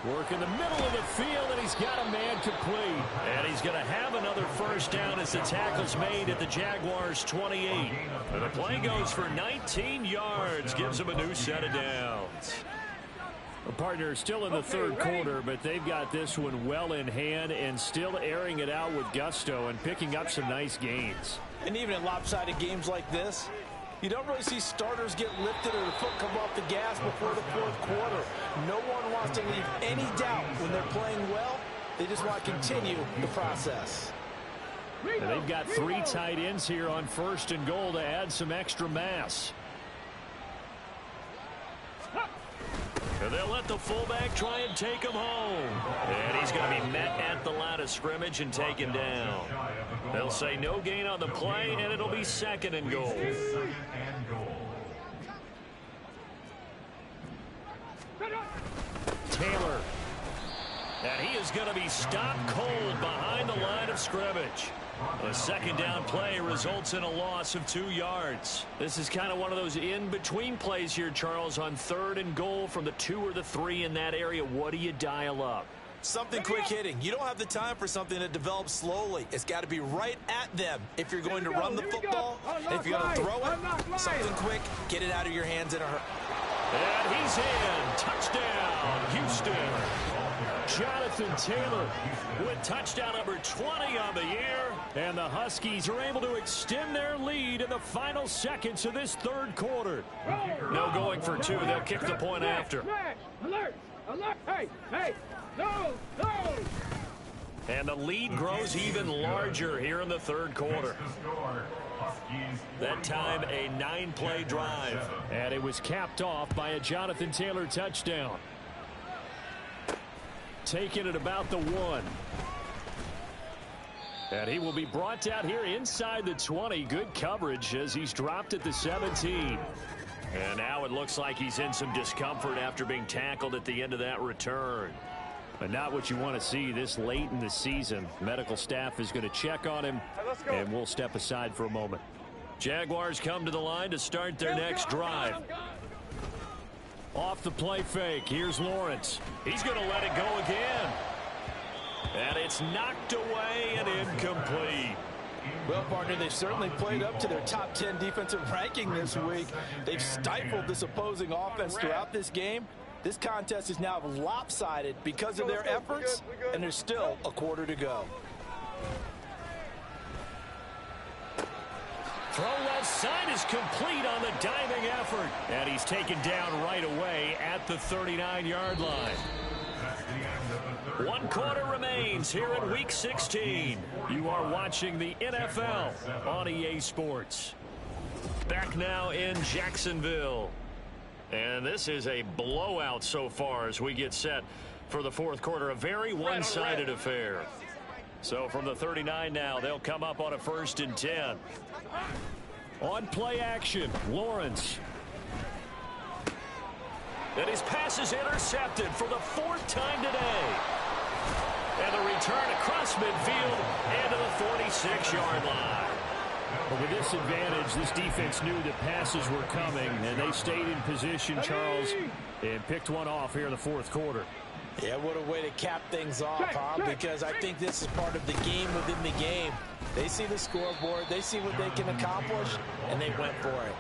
Work in the middle of the field, and he's got a man complete. And he's going to have another 1st down as the tackle's made at the Jaguars' 28. And the play goes for 19 yards, gives him a new set of downs. The partner is still in the 3rd quarter, but they've got this one well in hand and still airing it out with gusto and picking up some nice gains. And even in lopsided games like this, you don't really see starters get lifted or the foot come off the gas before the 4th quarter. No one wants to leave any doubt when they're playing well. They just want to continue the process. And they've got 3 tight ends here on 1st and goal to add some extra mass. And they'll let the fullback try and take him home. And he's going to be met at the line of scrimmage and taken down. They'll say no gain on the play, and it'll be 2nd and goal. Taylor. And he is going to be stopped cold behind the line of scrimmage. A 2nd down play results in a loss of 2 yards. This is kind of one of those in-between plays here, Charles, on 3rd and goal from the 2 or the 3 in that area. What do you dial up? Something quick hitting. You don't have the time for something that develops slowly. It's got to be right at them if you're going to run the football. And if you're going to throw it, something quick, get it out of your hands in a hurry. And he's in. Touchdown, Houston. Jonathan Taylor with touchdown number 20 on the year. And the Huskies are able to extend their lead in the final seconds of this third quarter. No going for two. They'll kick the point after. Alert! Alert! Hey! No! And the lead grows even larger here in the third quarter. That time, a 9-play drive. And it was capped off by a Jonathan Taylor touchdown. Taking it about the 1. And he will be brought down here inside the 20. Good coverage as he's dropped at the 17. And now it looks like he's in some discomfort after being tackled at the end of that return. But not what you want to see this late in the season. Medical staff is going to check on him, and we'll step aside for a moment. Jaguars come to the line to start their next drive. Off the play fake, here's Lawrence. He's going to let it go again. And it's knocked away and incomplete. Well, partner, they've certainly played up to their top 10 defensive ranking this week. They've stifled this opposing offense throughout this game. This contest is now lopsided because of their efforts, and there's still a quarter to go. Throw left side is complete on the diving effort. And he's taken down right away at the 39-yard line. 1 quarter remains here in Week 16. You are watching the NFL on EA Sports. Back now in Jacksonville. And this is a blowout so far as we get set for the fourth quarter. A very one-sided affair. So from the 39 now, they'll come up on a 1st and 10. On play action, Lawrence. And his pass is intercepted for the 4th time today. And the return across midfield and to the 46-yard line. But with this advantage, this defense knew that passes were coming, and they stayed in position, Charles, and picked one off here in the fourth quarter. Yeah, what a way to cap things off, huh? Because I think this is part of the game within the game. They see the scoreboard, they see what they can accomplish, and they went for it.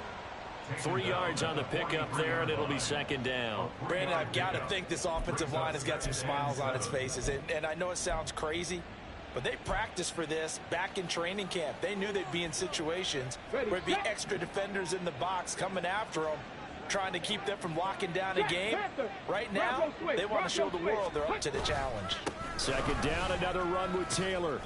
3 yards on the pickup there, and it'll be 2nd down. Brandon, I've got to think this offensive line has got some smiles on its faces. And I know it sounds crazy, but they practiced for this back in training camp. They knew they'd be in situations where there'd be extra defenders in the box coming after them, trying to keep them from locking down a game. Right now, they want to show the world they're up to the challenge. 2nd down, another run with Taylor.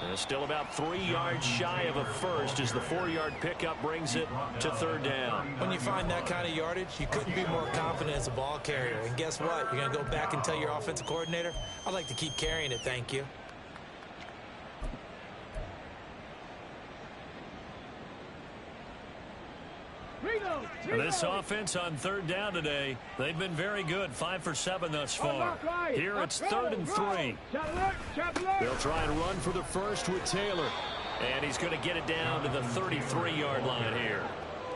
And still about 3 yards shy of a first as the 4-yard pickup brings it to 3rd down. When you find that kind of yardage, you couldn't be more confident as a ball carrier. And guess what? You're going to go back and tell your offensive coordinator, I'd like to keep carrying it, thank you. This offense on 3rd down today, they've been very good, 5 for 7 thus far. Here it's 3rd and 3. They'll try and run for the first with Taylor. And he's going to get it down to the 33-yard line here.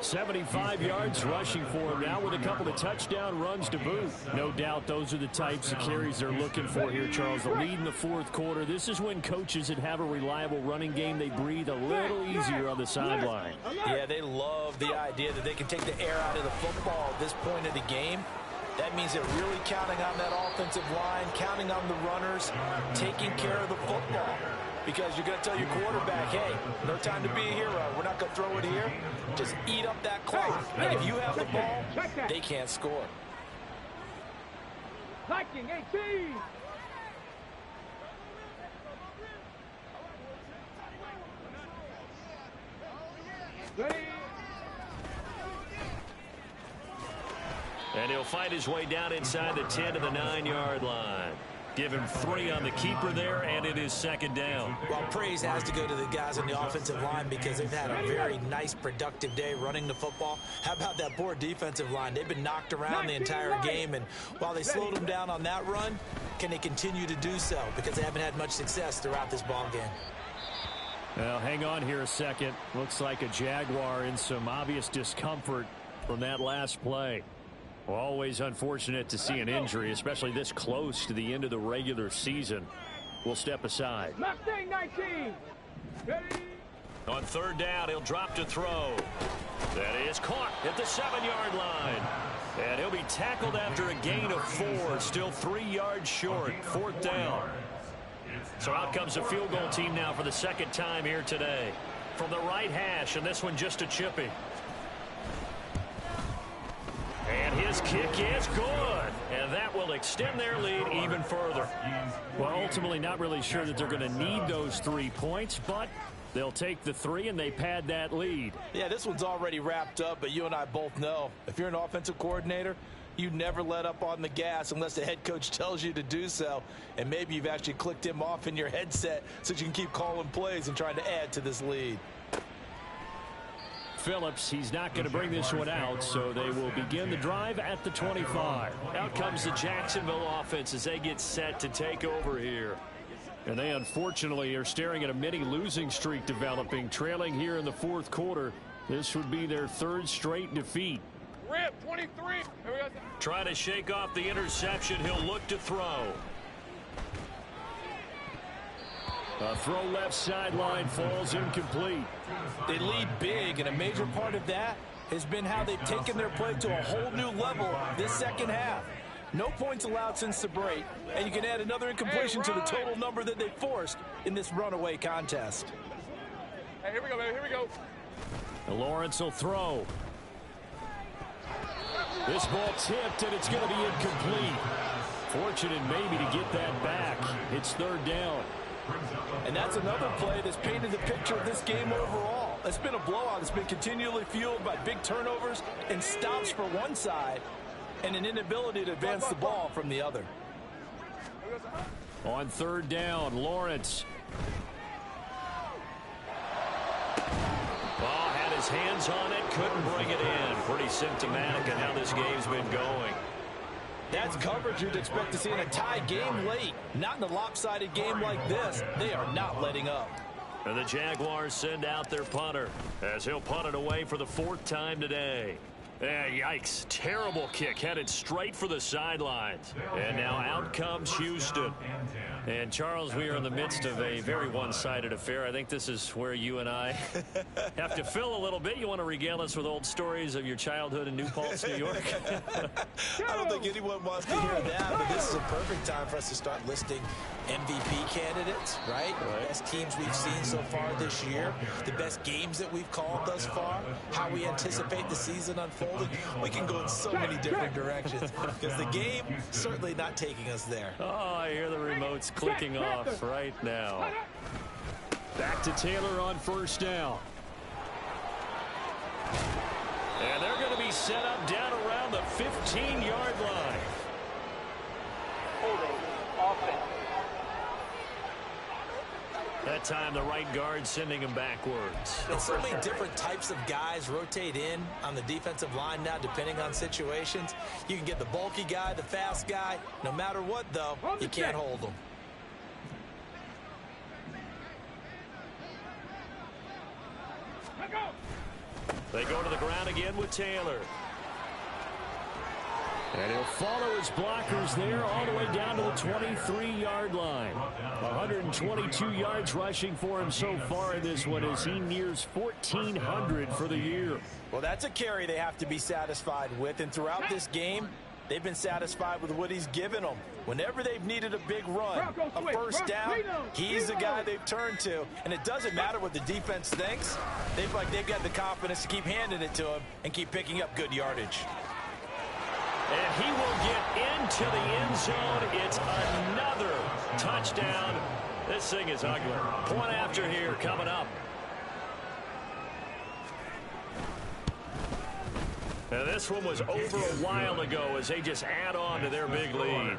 75 yards rushing for him now with a couple of touchdown runs to boot. No doubt those are the types of carries they're looking for here, Charles. The lead in the fourth quarter. This is when coaches that have a reliable running game, they breathe a little easier on the sideline. Yeah, they love the idea that they can take the air out of the football at this point of the game. That means they're really counting on that offensive line, counting on the runners, taking care of the football. Because you're going to tell your quarterback, hey, no time to be a hero. We're not going to throw it here. Just eat up that clock. And if you have the ball, they can't score. Viking 18. And he'll fight his way down inside the 10 to the 9-yard line. Give him 3 on the keeper there, and it is 2nd down. Well, praise has to go to the guys on the offensive line because they've had a very nice, productive day running the football. How about that poor defensive line? They've been knocked around the entire game, and while they slowed them down on that run, can they continue to do so? Because they haven't had much success throughout this ball game. Well, hang on here a second. Looks like a Jaguar in some obvious discomfort from that last play. Always unfortunate to see an injury, especially this close to the end of the regular season. We'll step aside. Mustang 19. Ready? On third down, he'll drop to throw. That is caught at the 7-yard line. And he'll be tackled after a gain of 4, still 3 yards short. 4th down. So out comes the field goal team now for the second time here today. From the right hash, and this one just a chippy. And his kick is good. And that will extend their lead even further. Well, ultimately not really sure that they're going to need those 3 points, but they'll take the 3 and they pad that lead. Yeah, this one's already wrapped up, but you and I both know if you're an offensive coordinator, you never let up on the gas unless the head coach tells you to do so. And maybe you've actually clicked him off in your headset so you can keep calling plays and trying to add to this lead. Phillips, he's not going to bring this one out, so they will begin the drive at the 25. Out comes the Jacksonville offense as they get set to take over here. And they unfortunately are staring at a mini losing streak developing, trailing here in the 4th quarter. This would be their 3rd straight defeat. Rip 23. Trying to shake off the interception. He'll look to throw. A throw left sideline falls incomplete. They lead big, and a major part of that has been how they've taken their play to a whole new level this second half. No points allowed since the break, and you can add another incompletion to the total number that they forced in this runaway contest. Hey, here we go, baby. Here we go. Lawrence will throw. This ball tipped, and it's going to be incomplete. Fortunate maybe to get that back. It's 3rd down. And that's another play that's painted the picture of this game overall. It's been a blowout. It's been continually fueled by big turnovers and stops for one side and an inability to advance the ball from the other. On 3rd down, Lawrence. Oh, had his hands on it, couldn't bring it in. Pretty symptomatic of how this game's been going. That's coverage you'd expect to see in a tie game late. Not in a lopsided game like this. They are not letting up. And the Jaguars send out their punter as he'll punt it away for the 4th time today. Yikes. Terrible kick headed straight for the sidelines. And now out comes Houston. And, Charles, we are in the midst of a very one-sided affair. I think this is where you and I have to fill a little bit. You want to regale us with old stories of your childhood in New Paltz, New York? I don't think anyone wants to hear that, but this is a perfect time for us to start listing MVP candidates, right? The best teams we've seen so far this year, the best games that we've called thus far, how we anticipate the season unfolding. We can go in so many different directions because the game certainly not taking us there. Oh, I hear the remotes clicking off right now. Back to Taylor on 1st down. And they're going to be set up down around the 15-yard line. Holding offense. That time the right guard sending him backwards. And so many different types of guys rotate in on the defensive line now depending on situations. You can get the bulky guy, the fast guy. No matter what, though, you can't hold them. They go to the ground again with Taylor. And he'll follow his blockers there all the way down to the 23-yard line. 122 yards rushing for him so far in this one as he nears 1,400 for the year. Well, that's a carry they have to be satisfied with, and throughout this game, they've been satisfied with what he's given them. Whenever they've needed a big run, a 1st down, he's the guy they've turned to. And it doesn't matter what the defense thinks. They've got the confidence to keep handing it to him and keep picking up good yardage. And he will get into the end zone. It's another touchdown. This thing is ugly. Point after here coming up. Now this one was over a while ago as they just add on to their big lead.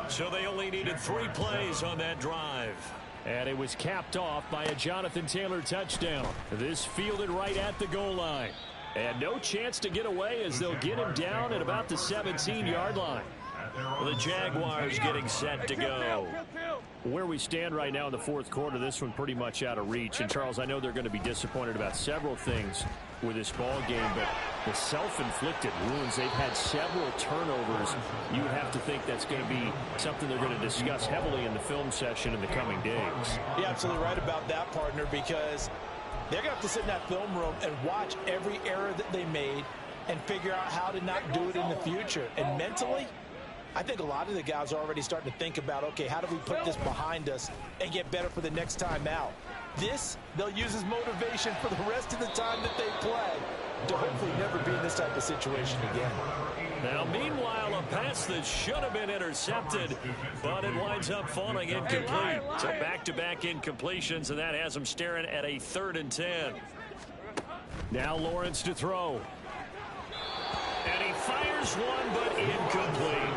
So they only needed 3 plays on that drive. And it was capped off by a Jonathan Taylor touchdown. This fielded right at the goal line. And no chance to get away as they'll get him down at about the 17-yard line. The Jaguars getting set to go. Where we stand right now in the fourth quarter, this one pretty much out of reach. And, Charles, I know they're going to be disappointed about several things with this ball game, but the self-inflicted wounds, they've had several turnovers. You would have to think that's going to be something they're going to discuss heavily in the film session in the coming days. You're absolutely right about that, partner, because they're going to have to sit in that film room and watch every error that they made and figure out how to not do it in the future. And mentally, I think a lot of the guys are already starting to think about, okay, how do we put this behind us and get better for the next time out? This, they'll use as motivation for the rest of the time that they play to hopefully never be in this type of situation again. Now, meanwhile, a pass that should have been intercepted, but it winds up falling incomplete. So back-to-back incompletions, and that has them staring at a 3rd and 10. Now Lawrence to throw. And he fires one, but incomplete.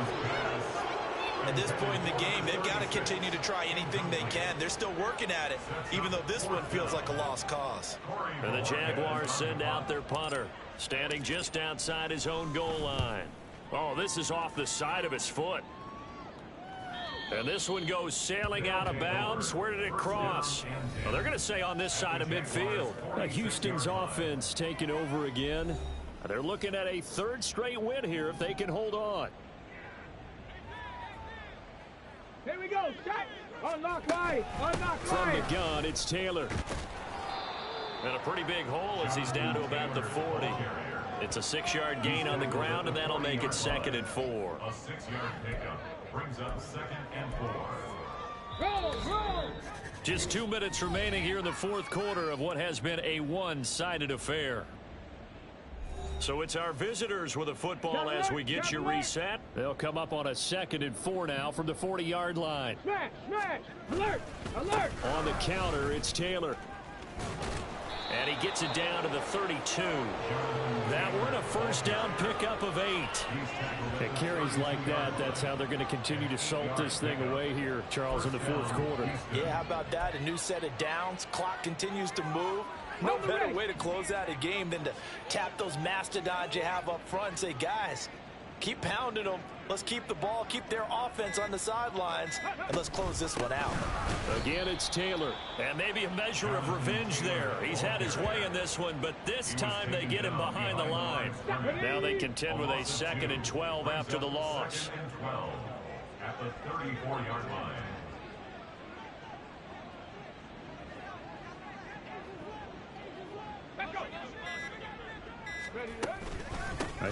At this point in the game, they've got to continue to try anything they can. They're still working at it, even though this one feels like a lost cause. And the Jaguars send out their punter, standing just outside his own goal line. Oh, this is off the side of his foot. And this one goes sailing out of bounds. Where did it cross? Well, they're going to say on this side of midfield. Houston's offense taking over again. They're looking at a 3rd straight win here if they can hold on. Here we go. Check. Unlock right. Unlock From right. the gun, it's Taylor. And a pretty big hole as he's down to about the 40. It's a 6-yard gain on the ground, and that'll make it 2nd and 4. A 6-yard pickup brings up 2nd and 4. Roll, roll. Just 2 minutes remaining here in the fourth quarter of what has been a one-sided affair. So it's our visitors with a football as we get you reset. They'll come up on a 2nd and 4 now from the 40-yard line. Smash, smash. Alert, alert. On the counter, it's Taylor. And he gets it down to the 32. That one a 1st down pickup of 8. At carries like that, that's how they're going to continue to salt this thing away here, Charles, in the fourth quarter. Yeah, how about that? A new set of downs. Clock continues to move. No better way to close out a game than to tap those mastodons you have up front and say, guys, keep pounding them. Let's keep the ball, keep their offense on the sidelines, and let's close this one out. Again, it's Taylor. And maybe a measure of revenge there. He's had his way in this one, but this time they get him behind the line. Now they contend with a 2nd and 12 after the loss. 2nd and 12 at the 34-yard line.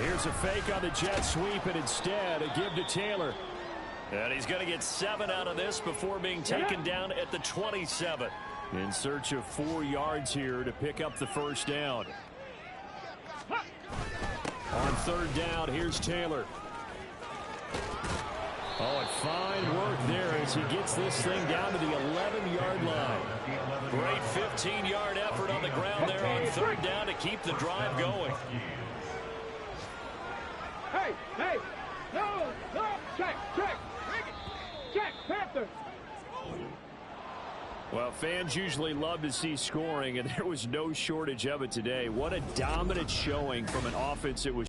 Here's a fake on the jet sweep, and instead a give to Taylor. And he's going to get 7 out of this before being taken down at the 27. In search of 4 yards here to pick up the 1st down. On 3rd down, here's Taylor. Oh, and fine work there as he gets this thing down to the 11-yard line. Great 15-yard effort on the ground there on 3rd down to keep the drive going. Hey, hey. No, no. Check, check. Check, Panther. Well, fans usually love to see scoring, and there was no shortage of it today. What a dominant showing from an offense that was